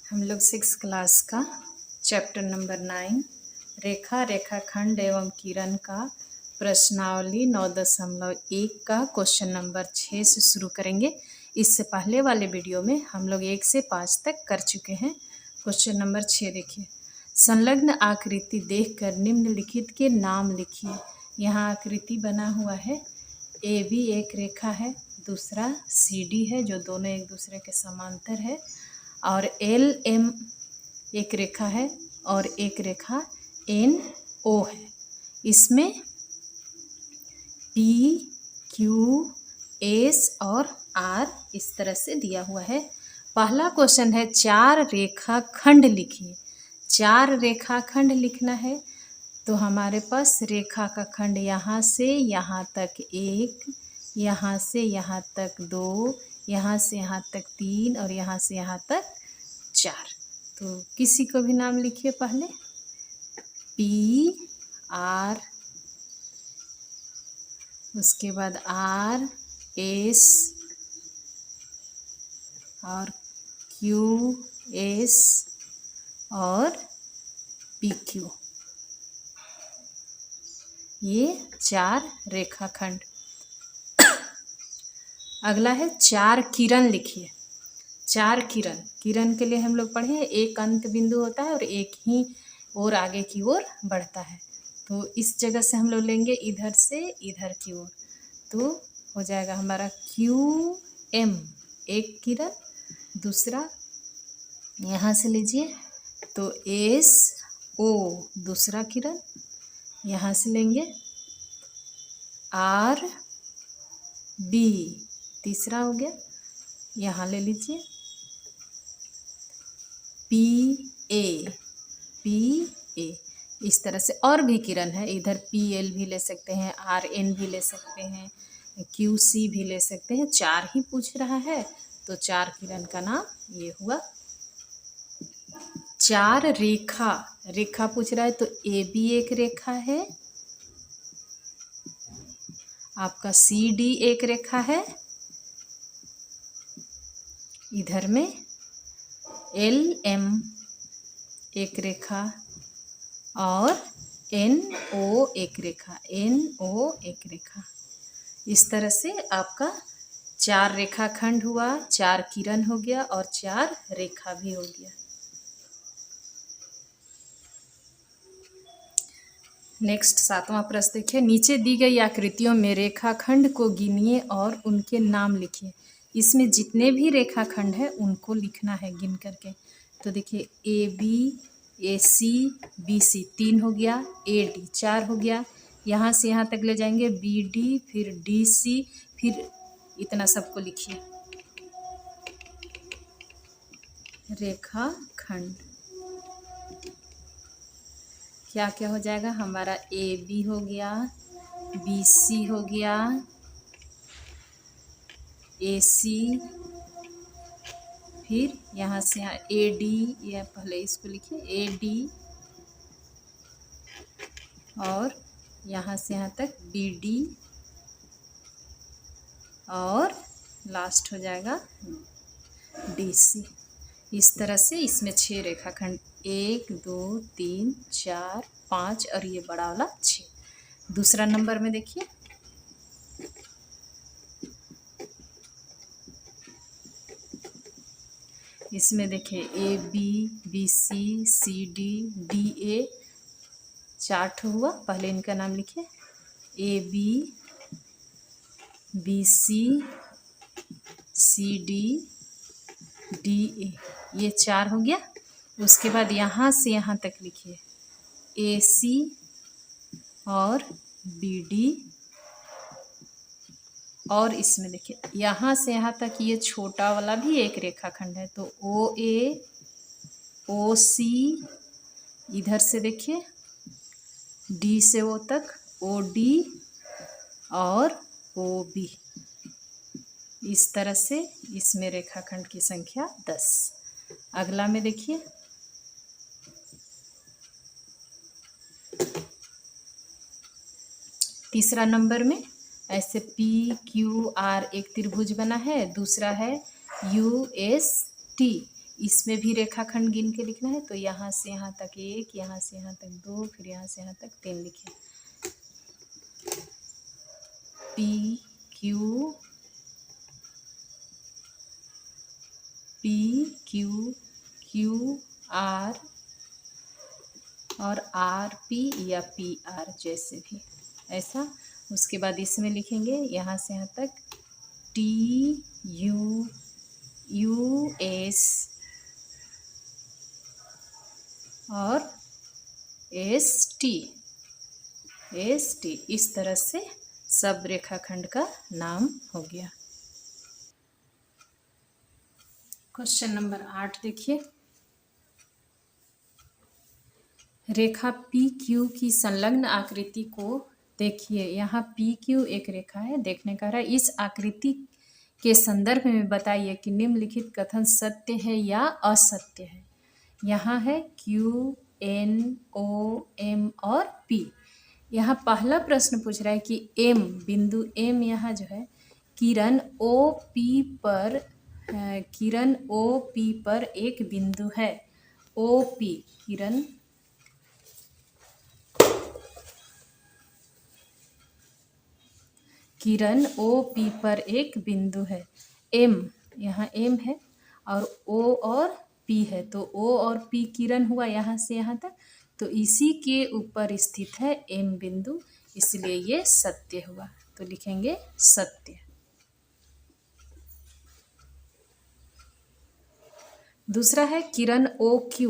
हम लोग 6 क्लास का चैप्टर नंबर 9 रेखा रेखाखंड एवं किरण का प्रश्नावली 9.1 का क्वेश्चन नंबर 6 से शुरू करेंगे। इससे पहले वाले वीडियो में हम लोग 1 से 5 तक कर चुके हैं। क्वेश्चन नंबर 6 देखिए, संलग्न आकृति देखकर निम्नलिखित के नाम लिखिए। यहाँ आकृति बना हुआ है, ए बी एक रेखा है, दूसरा सी डी है जो दोनों एक दूसरे के समांतर है, और एल एम एक रेखा है और एक रेखा एन ओ है। इसमें पी क्यू एस और आर इस तरह से दिया हुआ है। पहला क्वेश्चन है 4 रेखाखंड लिखिए। 4 रेखाखंड लिखना है तो हमारे पास रेखा का खंड यहाँ से यहाँ तक 1, यहाँ से यहाँ तक 2, यहाँ से यहाँ तक 3 और यहाँ से यहाँ तक 4। तो किसी को भी नाम लिखिए पहले। पी आर, उसके बाद आर एस और क्यू एस और पी क्यू। ये 4 रेखाखंड। अगला है 4 किरण लिखिए। 4 किरण, किरण के लिए हम लोग पढ़े हैं एक अंत बिंदु होता है और एक ही और आगे की ओर बढ़ता है। तो इस जगह से हम लोग लेंगे इधर से इधर की ओर, तो हो जाएगा हमारा क्यू एम एक किरण, दूसरा यहाँ से लीजिए तो एस ओ दूसरा किरण, यहाँ से लेंगे आर बी तीसरा हो गया, यहाँ ले लीजिए पी ए इस तरह से। और भी किरण है, इधर पी एल भी ले सकते हैं, आर एन भी ले सकते हैं, क्यू सी भी ले सकते हैं। 4 ही पूछ रहा है तो 4 किरण का नाम ये हुआ। 4 रेखा, रेखा पूछ रहा है तो ए बी एक रेखा है, आपका सी डी एक रेखा है, इधर में एल एम एक रेखा और एन ओ एक रेखा, एन ओ एक रेखा। इस तरह से आपका 4 रेखाखंड हुआ, 4 किरण हो गया और 4 रेखा भी हो गया। नेक्स्ट 7वां प्रश्न देखिए, नीचे दी गई आकृतियों में रेखाखंड को गिनिए और उनके नाम लिखिए। इसमें जितने भी रेखाखंड है उनको लिखना है गिन करके। तो देखिए A B, A C, B C 3 हो गया, ए डी 4 हो गया, यहाँ से यहाँ तक ले जाएंगे बी डी, फिर डी सी, फिर इतना सबको लिखिए रेखाखंड। क्या क्या हो जाएगा हमारा, ए बी हो गया, बी सी हो गया, ए सी, फिर यहाँ से यहाँ ए डी, या पहले इसको लिखिए ए डी, और यहाँ से यहाँ तक बी डी, और लास्ट हो जाएगा डी सी। इस तरह से इसमें 6 रेखाखंड, 1 2 3 4 5 और ये बड़ा वाला 6। दूसरा नंबर में देखिए, इसमें देखिए A B, B C, C D, D A 4 हुआ। पहले इनका नाम लिखिए, A B, B C, C D, D A, ये 4 हो गया। उसके बाद यहाँ से यहाँ तक लिखिए ए सी और बी डी, और इसमें देखिए यहाँ से यहाँ तक ये छोटा वाला भी एक रेखाखंड है, तो ओ ए, ओ सी, इधर से देखिए डी से ओ तक ओ डी और ओ बी। इस तरह से इसमें रेखाखंड की संख्या 10। अगला में देखिए, तीसरा नंबर में ऐसे पी क्यू आर एक त्रिभुज बना है, दूसरा है यू एस टी, इसमें भी रेखाखंड गिन के लिखना है। तो यहाँ से यहाँ तक 1, यहाँ से यहाँ तक 2, फिर यहाँ से यहाँ तक 3 लिखे। पी क्यू क्यू आर और आर पी या पी आर, जैसे भी ऐसा। उसके बाद इसमें लिखेंगे यहाँ से यहाँ तक टी यू एस और एस टी। इस तरह से सब रेखाखंड का नाम हो गया। क्वेश्चन नंबर 8 देखिए। रेखा पी क्यू की संलग्न आकृति को देखिए। यहाँ पी क्यू एक रेखा है, देखने का रहा। इस आकृति के संदर्भ में बताइए कि निम्नलिखित कथन सत्य है या असत्य है। यहाँ है क्यू, एन, ओ, एम और पी। यहाँ पहला प्रश्न पूछ रहा है कि एम, बिंदु एम यहाँ जो है किरण ओ पी पर एक बिंदु है। ओ पी, किरण ओ पी पर एक बिंदु है। एम, यहाँ एम है और ओ और पी है, तो ओ और पी किरण हुआ यहाँ से यहाँ तक, तो इसी के ऊपर स्थित है एम बिंदु, इसलिए ये सत्य हुआ। तो लिखेंगे सत्य। दूसरा है किरण ओ पी,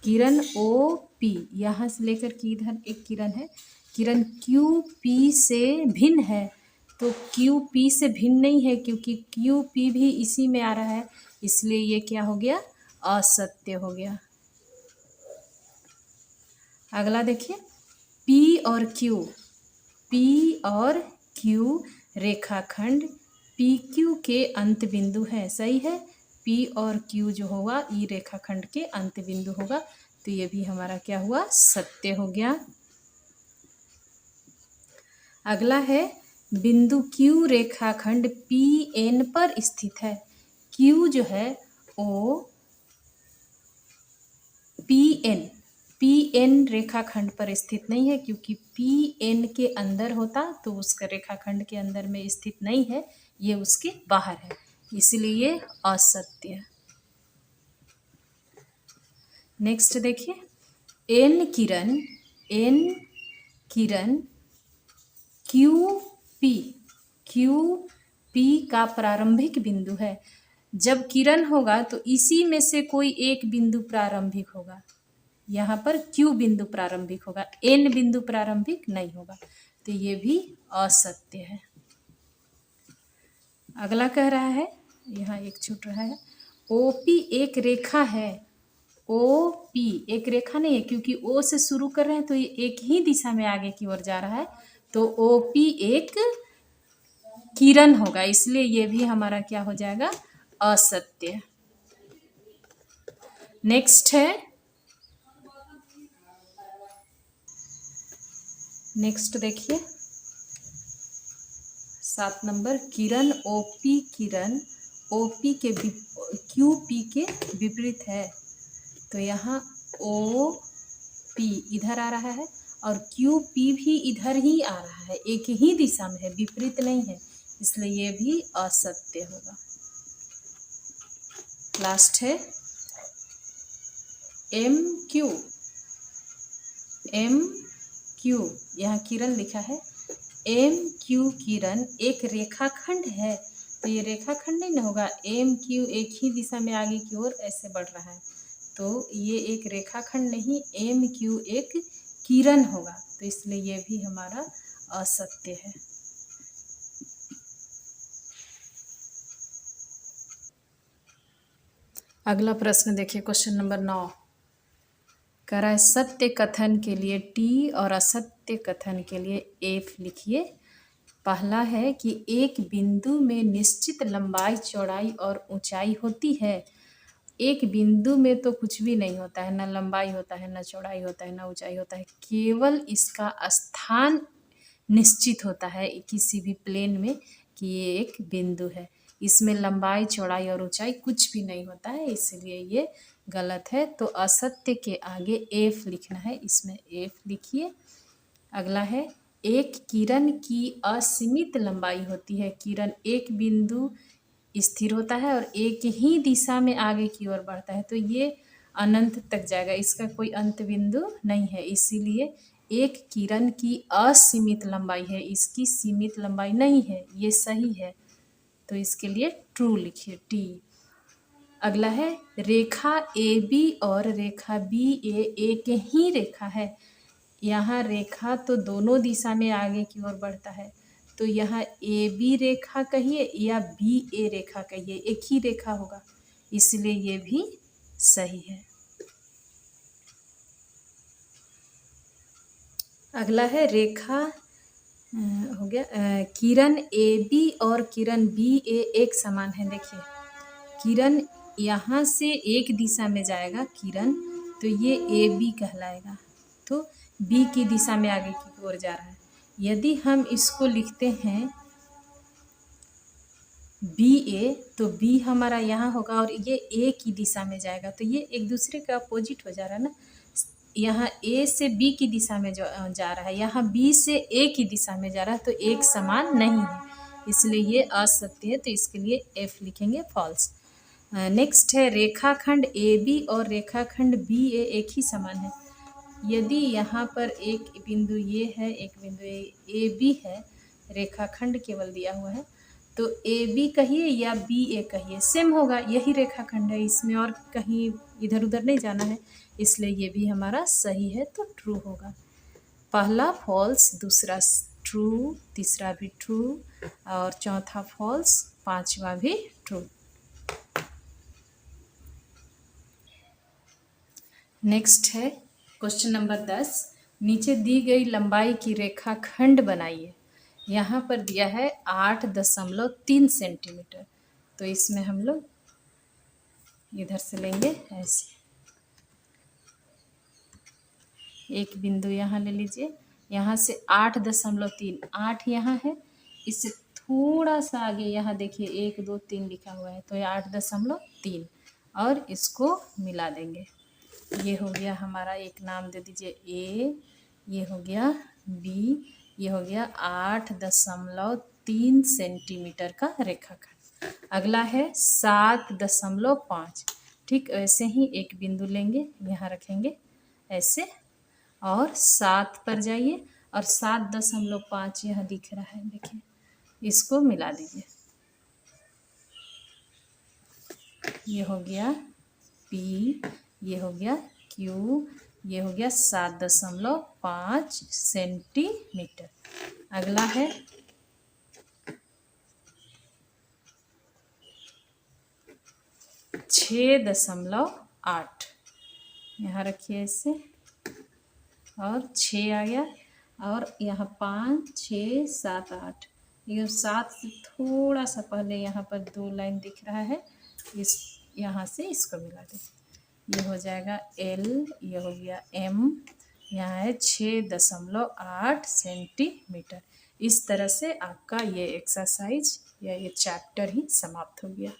किरण ओ पी यहाँ से लेकर के इधर एक किरण है, किरण क्यू पी से भिन्न है। तो क्यू पी से भिन्न नहीं है, क्योंकि क्यू पी भी इसी में आ रहा है, इसलिए ये क्या हो गया, असत्य हो गया। अगला देखिए, पी और क्यू रेखाखंड पी क्यू के अंत बिंदु है। सही है, पी और क्यू जो होगा ई रेखाखंड के अंत बिंदु होगा, तो ये भी हमारा क्या हुआ, सत्य हो गया। अगला है बिंदु क्यू रेखाखंड पी एन पर स्थित है। क्यू जो है ओ पी एन रेखाखंड पर स्थित नहीं है, क्योंकि पी एन के अंदर होता तो उसका रेखाखंड के अंदर में स्थित नहीं है, ये उसके बाहर है, इसलिए असत्य। नेक्स्ट देखिए, एन किरण क्यू पी का प्रारंभिक बिंदु है। जब किरण होगा तो इसी में से कोई एक बिंदु प्रारंभिक होगा। यहाँ पर क्यू बिंदु प्रारंभिक होगा, एन बिंदु प्रारंभिक नहीं होगा, तो ये भी असत्य है। अगला कह रहा है, यहाँ एक छूट रहा है, ओपी एक रेखा है। ओपी एक रेखा नहीं है, क्योंकि ओ से शुरू कर रहे हैं तो ये एक ही दिशा में आगे की ओर जा रहा है, तो ओपी एक किरण होगा, इसलिए ये भी हमारा क्या हो जाएगा, असत्य। नेक्स्ट देखिए 7 नंबर, किरण ओपी के क्यूपी के विपरीत है। तो यहाँ ओ पी इधर आ रहा है और क्यूपी भी इधर ही आ रहा है, एक ही दिशा में है, विपरीत नहीं है, इसलिए ये भी असत्य होगा। लास्ट है एम क्यू, यहाँ किरण लिखा है, एम क्यू किरण एक रेखाखंड है, तो ये रेखाखंड नहीं ना होगा, एम क्यू एक ही दिशा में आगे की ओर ऐसे बढ़ रहा है, तो ये एक रेखाखंड नहीं, एम क्यू एक किरण होगा, तो इसलिए ये भी हमारा असत्य है। अगला प्रश्न देखिए, क्वेश्चन नंबर 9 कह रहा है, सत्य कथन के लिए टी और असत्य कथन के लिए एफ लिखिए। पहला है कि एक बिंदु में निश्चित लंबाई, चौड़ाई और ऊंचाई होती है। एक बिंदु में तो कुछ भी नहीं होता है, ना लंबाई होता है, ना चौड़ाई होता है, ना ऊंचाई होता है, केवल इसका स्थान निश्चित होता है किसी भी प्लेन में कि ये एक बिंदु है। इसमें लंबाई चौड़ाई और ऊंचाई कुछ भी नहीं होता है, इसलिए ये गलत है। तो असत्य के आगे एफ लिखना है, इसमें एफ लिखिए। अगला है एक किरण की असीमित लंबाई होती है। किरण एक बिंदु स्थिर होता है और एक ही दिशा में आगे की ओर बढ़ता है, तो ये अनंत तक जाएगा, इसका कोई अंत बिंदु नहीं है। इसीलिए एक किरण की असीमित लंबाई है, इसकी सीमित लंबाई नहीं है, ये सही है। तो इसके लिए ट्रू लिखिए, टी। अगला है रेखा ए बी और रेखा बी ए एक ही रेखा है। यहाँ रेखा तो दोनों दिशा में आगे की ओर बढ़ता है, तो यहाँ ए बी रेखा कहिए या बी ए रेखा कहिए, एक ही रेखा होगा, इसलिए ये भी सही है। अगला है रेखा हो गया किरण ए बी और किरण बी ए एक समान है। देखिए किरण यहाँ से एक दिशा में जाएगा किरण, तो ये ए बी कहलाएगा, तो बी की दिशा में आगे की ओर जा रहा है। यदि हम इसको लिखते हैं बी ए, तो बी हमारा यहाँ होगा और ये ए की दिशा में जाएगा, तो ये एक दूसरे का अपोजिट हो जा रहा है ना। यहाँ ए से बी की दिशा में जा रहा है, यहाँ बी से ए की दिशा में जा रहा है, तो एक समान नहीं है, इसलिए ये असत्य है। तो इसके लिए एफ लिखेंगे, फॉल्स। नेक्स्ट है रेखाखंड ए बी और रेखाखंड बी ए एक ही समान है। यदि यहाँ पर एक बिंदु ये है, एक बिंदु ए बी है, रेखाखंड केवल दिया हुआ है, तो ए बी कहिए या बी ए कहिए सेम होगा, यही रेखाखंड है, इसमें और कहीं इधर उधर नहीं जाना है, इसलिए ये भी हमारा सही है, तो ट्रू होगा। पहला फॉल्स, दूसरा ट्रू, तीसरा भी ट्रू और चौथा फॉल्स, पांचवा भी ट्रू। नेक्स्ट है क्वेश्चन नंबर 10। नीचे दी गई लंबाई की रेखाखंड बनाइए। यहाँ पर दिया है 8.3 सेंटीमीटर, तो इसमें हम लोग इधर से लेंगे ऐसे, एक बिंदु यहाँ ले लीजिए, यहाँ से 8.3, 8 यहाँ है, इससे थोड़ा सा आगे यहाँ देखिए 1 2 3 लिखा हुआ है, तो ये 8.3 और इसको मिला देंगे। ये हो गया हमारा, एक नाम दे दीजिए ए, ये हो गया बी, ये हो गया 8.3 सेंटीमीटर का रेखाखंड। अगला है 7.5। ठीक ऐसे ही एक बिंदु लेंगे, यहाँ रखेंगे ऐसे, और 7 पर जाइए और 7.5 यहाँ दिख रहा है, देखिए इसको मिला दीजिए। ये हो गया पी, ये हो गया क्यू, ये हो गया 7.5 सेंटीमीटर। अगला है 6.8, यहाँ रखिए ऐसे, और 6 आ गया, और यहाँ 5 6 7 8, ये 7 से थोड़ा सा पहले यहाँ पर 2 लाइन दिख रहा है, इस यहाँ से इसको मिला दें, ये हो जाएगा एल, ये हो गया एम, यहाँ है 6.8 सेंटीमीटर। इस तरह से आपका ये एक्सरसाइज या ये चैप्टर ही समाप्त हो गया।